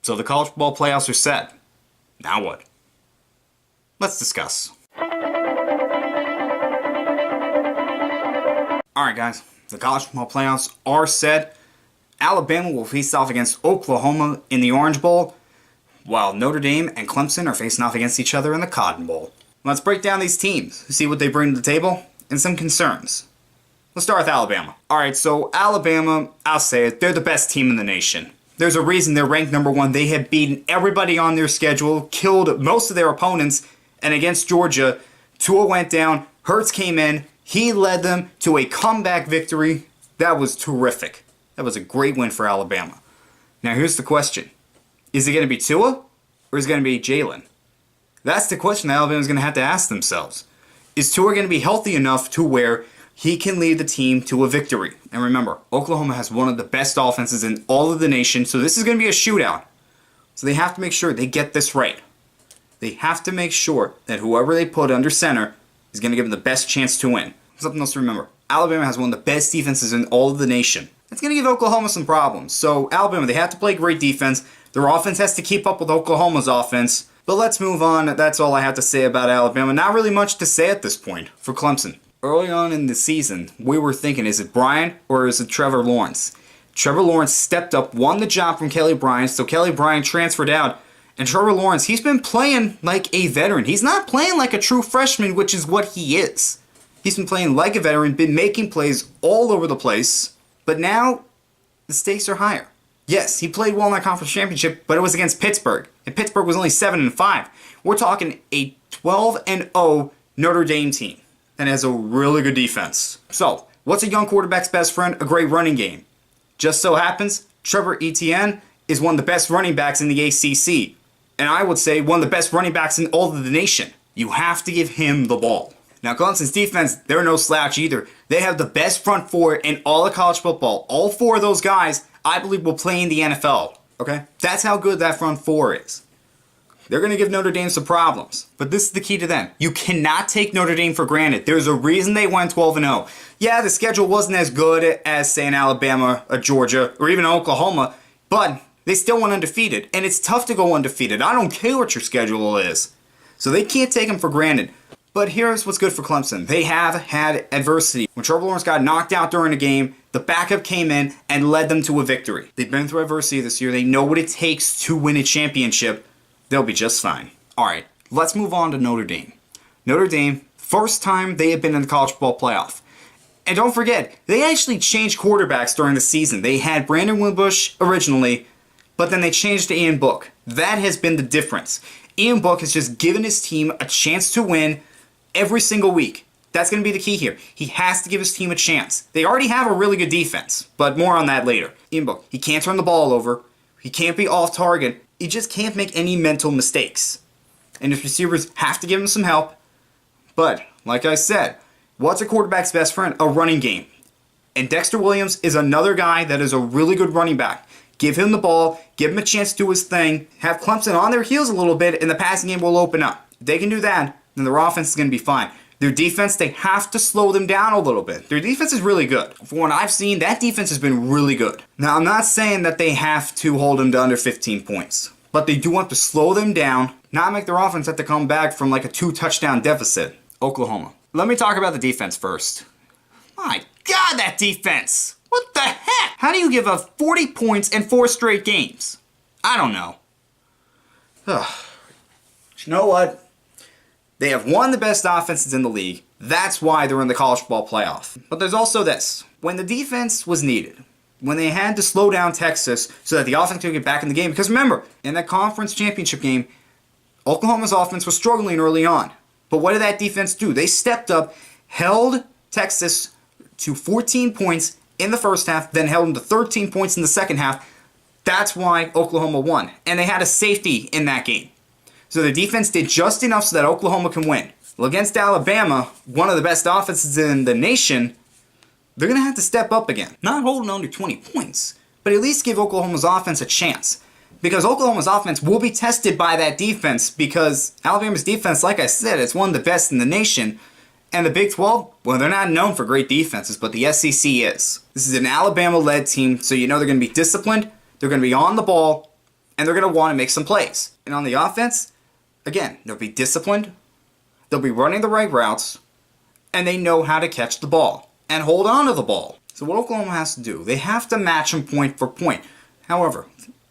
So the college football playoffs are set. Now what? Let's discuss. Alright guys, the college football playoffs are set. Alabama will face off against Oklahoma in the Orange Bowl, while Notre Dame and Clemson are facing off against each other in the Cotton Bowl. Let's break down these teams, see what they bring to the table, and some concerns. Let's start with Alabama. Alright, so Alabama, I'll say it, they're the best team in the nation. There's a reason they're ranked number 1. They have beaten everybody on their schedule, killed most of their opponents, and against Georgia, Tua went down, Hurts came in, he led them to a comeback victory. That was terrific. That was a great win for Alabama. Now here's the question. Is it going to be Tua, or is it going to be Jalen? That's the question that Alabama's going to have to ask themselves. Is Tua going to be healthy enough to where he can lead the team to a victory? And remember, Oklahoma has one of the best offenses in all of the nation, so this is going to be a shootout. So they have to make sure they get this right. They have to make sure that whoever they put under center is going to give them the best chance to win. Something else to remember. Alabama has one of the best defenses in all of the nation. It's going to give Oklahoma some problems. So Alabama, they have to play great defense. Their offense has to keep up with Oklahoma's offense. But let's move on. That's all I have to say about Alabama. Not really much to say at this point for Clemson. Early on in the season, we were thinking, is it Bryant or is it Trevor Lawrence? Trevor Lawrence stepped up, won the job from Kelly Bryant, so Kelly Bryant transferred out. And Trevor Lawrence, he's been playing like a veteran. He's not playing like a true freshman, which is what he is. He's been playing like a veteran, been making plays all over the place. But now, the stakes are higher. Yes, he played well in that conference championship, but it was against Pittsburgh. And Pittsburgh was only 7-5. We're talking a 12-0 Notre Dame team that has a really good defense. So, what's a young quarterback's best friend? A great running game. Just so happens, Trevor Etienne is one of the best running backs in the ACC. And I would say one of the best running backs in all of the nation. You have to give him the ball. Now, Clemson's defense, they're no slouch either. They have the best front four in all of college football. All 4 of those guys, I believe, will play in the NFL. Okay? That's how good that front four is. They're going to give Notre Dame some problems. But this is the key to them. You cannot take Notre Dame for granted. There's a reason they went 12-0. Yeah, the schedule wasn't as good as, say, an Alabama, a Georgia, or even Oklahoma, but they still went undefeated. And it's tough to go undefeated. I don't care what your schedule is. So they can't take them for granted. But here's what's good for Clemson. They have had adversity. When Trevor Lawrence got knocked out during a game, the backup came in and led them to a victory. They've been through adversity this year. They know what it takes to win a championship. They'll be just fine. Alright, let's move on to Notre Dame. Notre Dame, first time they have been in the college football playoff. And don't forget, they actually changed quarterbacks during the season. They had Brandon Wimbush originally, but then they changed to Ian Book. That has been the difference. Ian Book has just given his team a chance to win every single week. That's going to be the key here. He has to give his team a chance. They already have a really good defense, but more on that later. Ian Book, he can't turn the ball over. He can't be off target. He just can't make any mental mistakes. And his receivers have to give him some help. But, like I said, what's a quarterback's best friend? A running game. And Dexter Williams is another guy that is a really good running back. Give him the ball, give him a chance to do his thing, have Clemson on their heels a little bit, and the passing game will open up. If they can do that, then their offense is going to be fine. Their defense, they have to slow them down a little bit. Their defense is really good. From what I've seen, that defense has been really good. Now, I'm not saying that they have to hold them to under 15 points, but they do have to slow them down, not make their offense have to come back from like a 2-touchdown deficit. Oklahoma. Let me talk about the defense first. My God, that defense! What the heck? How do you give up 40 points in 4 straight games? I don't know. But you know what? They have one of the best offenses in the league. That's why they're in the college football playoff. But there's also this. When the defense was needed, when they had to slow down Texas so that the offense could get back in the game, because remember, in that conference championship game, Oklahoma's offense was struggling early on. But what did that defense do? They stepped up, held Texas to 14 points in the first half, then held them to 13 points in the second half. That's why Oklahoma won. And they had a safety in that game. So the defense did just enough so that Oklahoma can win. Well, against Alabama, one of the best offenses in the nation, they're going to have to step up again. Not holding under 20 points, but at least give Oklahoma's offense a chance. Because Oklahoma's offense will be tested by that defense because Alabama's defense, like I said, it's one of the best in the nation. And the Big 12, well, they're not known for great defenses, but the SEC is. This is an Alabama-led team, so you know they're going to be disciplined, they're going to be on the ball, and they're going to want to make some plays. And on the offense, again, they'll be disciplined, they'll be running the right routes, and they know how to catch the ball and hold on to the ball. So what Oklahoma has to do, they have to match them point for point. However,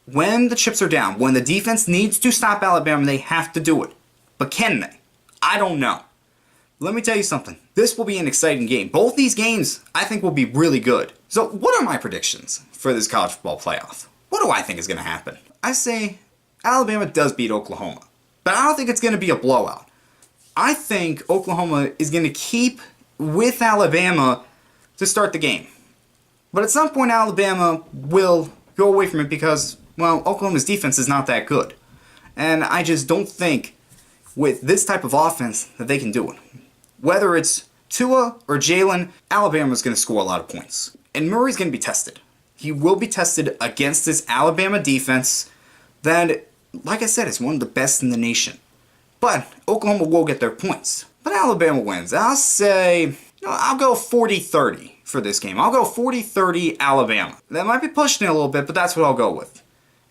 when the chips are down, when the defense needs to stop Alabama, they have to do it. But can they? I don't know. Let me tell you something. This will be an exciting game. Both these games, I think, will be really good. So what are my predictions for this college football playoff? What do I think is going to happen? I say Alabama does beat Oklahoma. But I don't think it's going to be a blowout. I think Oklahoma is going to keep with Alabama to start the game. But at some point, Alabama will go away from it because, well, Oklahoma's defense is not that good. And I just don't think with this type of offense that they can do it. Whether it's Tua or Jalen, Alabama's going to score a lot of points. And Murray's going to be tested. He will be tested against this Alabama defense that, like I said, is one of the best in the nation. But Oklahoma will get their points. But Alabama wins. I'll say, I'll go 40-30 for this game. I'll go 40-30 Alabama. That might be pushing it a little bit, but that's what I'll go with.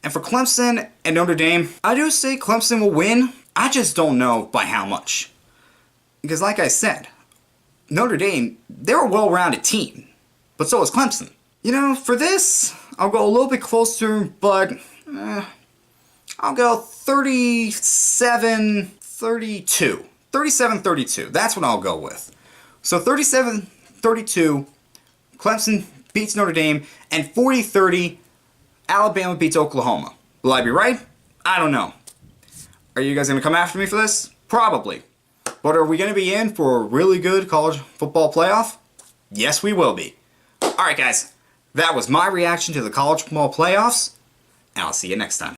And for Clemson and Notre Dame, I do say Clemson will win. I just don't know by how much. Because like I said, Notre Dame, they're a well-rounded team. But so is Clemson. For this, I'll go a little bit closer, but I'll go 37-32. 37-32. That's what I'll go with. So 37-32, Clemson beats Notre Dame, and 40-30, Alabama beats Oklahoma. Will I be right? I don't know. Are you guys going to come after me for this? Probably. But are we going to be in for a really good college football playoff? Yes, we will be. Alright guys, that was my reaction to the college football playoffs, and I'll see you next time.